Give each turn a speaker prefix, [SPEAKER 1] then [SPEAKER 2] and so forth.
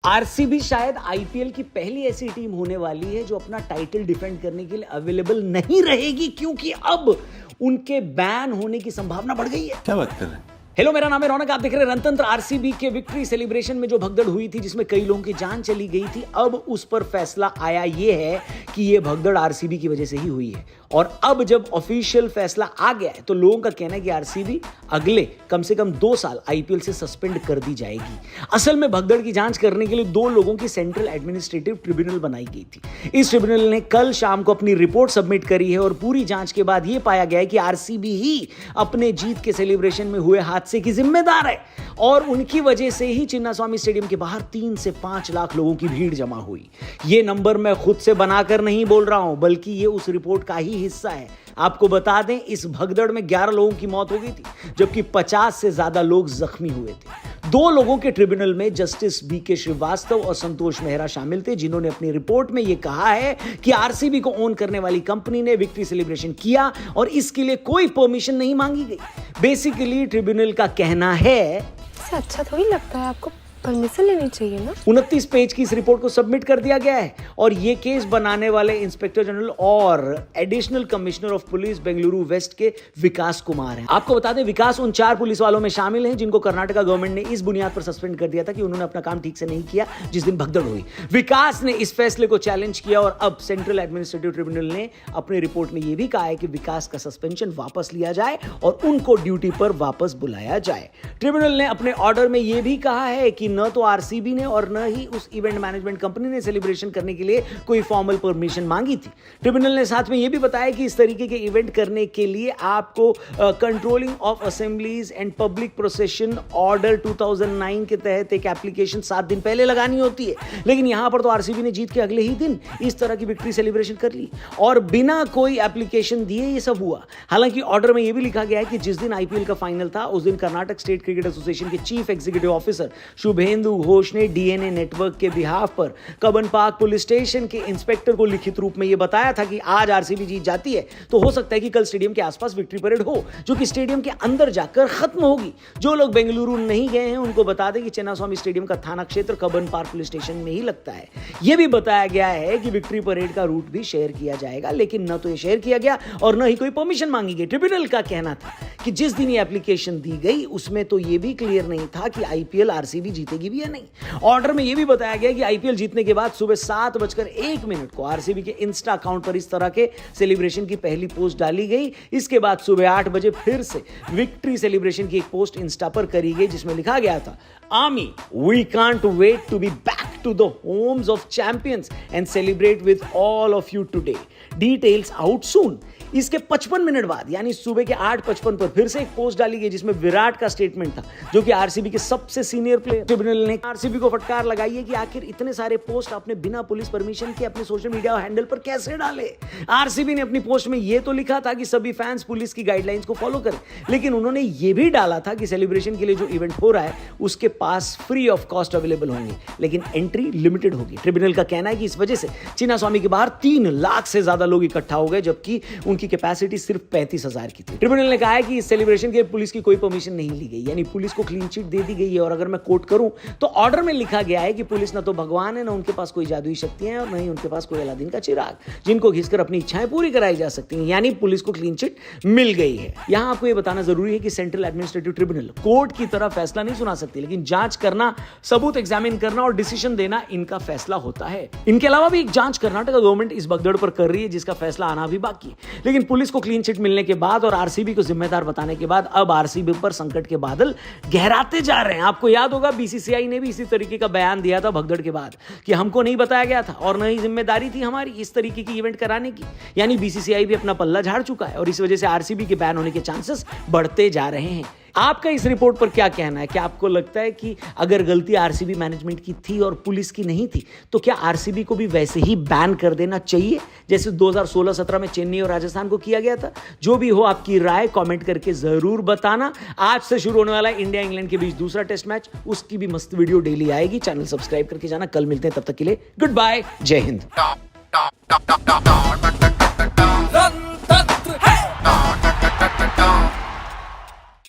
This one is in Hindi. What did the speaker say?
[SPEAKER 1] आरसीबी शायद आईपीएल की पहली ऐसी टीम होने वाली है जो अपना टाइटल डिफेंड करने के लिए अवेलेबल नहीं रहेगी, क्योंकि अब उनके बैन होने की संभावना बढ़ गई है।
[SPEAKER 2] क्या बात कर रहे हैं?
[SPEAKER 1] हेलो, मेरा नाम है रौनक, आप देख रहे हैं रणतंत्र। आरसीबी के विक्ट्री सेलिब्रेशन में जो भगदड़ हुई थी, जिसमें कई लोगों की जान चली गई थी, अब उस पर फैसला आया ये है कि ये भगदड़ आरसीबी की वजह से ही हुई है। और अब जब ऑफिशियल फैसला आ गया है तो लोगों का कहना है कि आरसीबी अगले कम से कम 2 साल आईपीएल से सस्पेंड कर दी जाएगी। असल में भगदड़ की जांच करने के लिए 2 लोगों की सेंट्रल एडमिनिस्ट्रेटिव ट्रिब्यूनल बनाई गई थी। इस ट्रिब्यूनल ने कल शाम को अपनी रिपोर्ट सबमिट करी है और पूरी जांच के बाद यह पाया गया है कि आरसीबी ही अपने जीत के सेलिब्रेशन में हुए हादसे की जिम्मेदार है और उनकी वजह से ही चिन्नास्वामी स्टेडियम के बाहर 3 से 5 लाख लोगों की भीड़ जमा हुई। यह नंबर मैं खुद से बनाकर नहीं बोल रहा हूं, बल्कि यह उस रिपोर्ट का ही हिस्सा है। आपको बता दें, इस भगदड़ में 11 लोगों की मौत हो गई थी, जबकि 50 से ज्यादा लोग जख्मी हुए थे। 2 लोगों के ट्रिब्यूनल में जस्टिस बीके श्रीवास्तव और संतोष मेहरा शामिल थे, जिन्होंने अपनी रिपोर्ट में यह कहा है कि आरसीबी को ओन करने वाली कंपनी ने विक्ट्री सेलिब्रेशन किया और इसके लिए कोई परमिशन नहीं मांगी गई। बेसिकली ट्रिब्यूनल का कहना है,
[SPEAKER 3] इससे अच्छा थोड़ी लगता है, आपको परमिशन लेनी चाहिए ना।
[SPEAKER 1] 29 पेज की इस रिपोर्ट को सबमिट कर दिया गया है और ये केस बनाने वाले इंस्पेक्टर जनरल और additional commissioner of police Bengaluru west के विकास कुमार हैं। आपको बता दें, विकास उन 4 पुलिस वालों में शामिल हैं जिनको कर्नाटका गवर्नमेंट ने इस बुनियाद पर सस्पेंड कर दिया था कि उन्होंने अपना काम ठीक से नहीं किया जिस दिन भगदड़ हुई। विकास ने इस फैसले को चैलेंज किया और अब सेंट्रल एडमिनिस्ट्रेटिव ट्रिब्यूनल ने अपनी रिपोर्ट में यह भी कहा है कि विकास का सस्पेंशन वापस लिया जाए और उनको ड्यूटी पर वापस बुलाया जाए। ट्रिब्यूनल ने अपने ऑर्डर में यह भी कहा है कि न तो आरसीबी ने और न ही उस इवेंट मैनेजमेंट कंपनी ने सेलिब्रेशन करने के लिए कोई फॉर्मल परमिशन मांगी थी। ट्रिब्यूनल ने साथ में यह भी बताया कि इस तरीके के इवेंट करने के लिए आपको controlling of assemblies and public procession order 2009 के तहत एक एप्लीकेशन 7 दिन पहले लगानी होती है। लेकिन यहां पर तो आरसीबी ने जीत के अगले ही दिन इस तरह की विक्ट्री सेलिब्रेशन कर ली और बिना कोई एप्लीकेशन दिए ये सब हुआ। हालांकि ऑर्डर में यह भी लिखा गया है कि जिस दिन आईपीएल का फाइनल था, उस दिन कर्नाटक स्टेट क्रिकेट एसोसिएशन के chief executive officer Shubhendu Ghosh ने डीएनए नेटवर्क के बिहाफ पर कबन पार्क पुलिस स्टेशन के इंस्पेक्टर को लिखित रूप में यह बताया था कि आज आरसीबी जीत जाती है तो हो सकता है कि कल स्टेडियम के आसपास विक्ट्री परेड हो, जो कि स्टेडियम के अंदर जाकर खत्म होगी। जो लोग बेंगलुरु नहीं गए हैं उनको बता दें कि चिन्नास्वामी स्टेडियम का थाना क्षेत्र कबन पार्क पुलिस स्टेशन में ही लगता है। यह भी बताया गया है कि विक्ट्री परेड का रूट भी शेयर किया जाएगा, लेकिन न तो यह शेयर किया गया और न ही कोई परमिशन मांगी गई। ट्रिब्यूनल का कहना था कि जिस दिन ये एप्लीकेशन दी गई उसमें तो यह भी क्लियर नहीं था कि आईपीएल आरसीबी जीतेगी भी या नहीं। ऑर्डर में यह भी बताया गया कि आईपीएल जीतने के बाद सुबह 7:01 को आरसीबी के इंस्टा अकाउंट पर इस तरह के सेलिब्रेशन की पहली पोस्ट डाली गई। इसके बाद सुबह 8 बजे फिर से विक्ट्री सेलिब्रेशन की एक पोस्ट इंस्टा पर करी गई, जिसमें लिखा गया था, army we can't wait to be back to the homes of champions and celebrate with all of you today, details out soon. इसके 55 मिनट बाद यानी सुबह के 8:55 पर फिर से एक पोस्ट डाली गई जिसमें विराट का स्टेटमेंट था, जो कि आरसीबी के सबसे सीनियर प्लेयर। ट्रिब्यूनल ने आरसीबी को फटकार लगाई है कि आखिर इतने सारे पोस्ट आपने बिना पुलिस परमिशन के अपने सोशल मीडिया हैंडल पर कैसे डाले। आरसीबी ने अपनी पोस्ट में यह तो लिखा था कि सभी फैंस पुलिस की गाइडलाइंस को फॉलो करें, लेकिन उन्होंने यह भी डाला था कि सेलिब्रेशन के लिए जो इवेंट हो रहा है उसके पास फ्री ऑफ कॉस्ट अवेलेबल होंगे, लेकिन एंट्री लिमिटेड होगी। ट्रिब्यूनल का कहना है कि इस वजह से चिन्नास्वामी के बाहर 3 लाख से ज्यादा लोग इकट्ठा हो गए, जबकि उनकी कैपेसिटी सिर्फ 35,000 की थी। ट्रिब्यूनल ने कहा है कि इस सेलिब्रेशन के पुलिस की कोई परमिशन नहीं ली गई, यानी पुलिस को क्लीन चिट दे दी गई है। और अगर मैं कोट करूं तो ऑर्डर में लिखा गया है कि पुलिस न तो भगवान है, न उनके पास कोई जादुई शक्तियां हैं और न ही उनके पास कोई अलादीन का चिराग जिनको घिसकर अपनी इच्छाएं पूरी कराई जा सकती हैं, यानी पुलिस को क्लीन चिट मिल गई है। यहां आपको यह बताना जरूरी है कि सेंट्रल एडमिनिस्ट्रेटिव ट्रिब्यूनल कोर्ट की तरह फैसला नहीं सुना सकती, लेकिन जांच करना, सबूत एग्जामिन करना और डिसीजन देना इनका फैसला होता है। इनके अलावा भी एक जांच कर्नाटका गवर्नमेंट इस भगदड़ पर कर रही है, जिसका फैसला आना भी बाकी है। लेकिन पुलिस को क्लीन चिट मिलने के बाद और आरसीबी को जिम्मेदार बताने के बाद अब आरसीबी पर संकट के बादल गहराते जा रहे हैं। आपको याद होगा, बीसीसीआई ने भी इसी तरीके का बयान दिया था भगदड़ के बाद कि हमको नहीं बताया गया था और न ही जिम्मेदारी थी हमारी इस तरीके की इवेंट कराने की। यानी बीसीसीआई भी अपना पल्ला झाड़ चुका है और इस वजह से आरसीबी के बैन होने के चांसेस बढ़ते जा रहे हैं। आपका इस रिपोर्ट पर क्या कहना है? क्या आपको लगता है कि अगर गलती आरसीबी मैनेजमेंट की थी और पुलिस की नहीं थी, तो क्या आरसीबी को भी वैसे ही बैन कर देना चाहिए जैसे 2016-17 में चेन्नई और राजस्थान को किया गया था? जो भी हो, आपकी राय कमेंट करके जरूर बताना। आज से शुरू होने वाला इंडिया इंग्लैंड के बीच दूसरा टेस्ट मैच, उसकी भी मस्त वीडियो डेली आएगी। चैनल सब्सक्राइब करके जाना। कल मिलते हैं, तब तक के लिए गुड बाय, जय हिंद।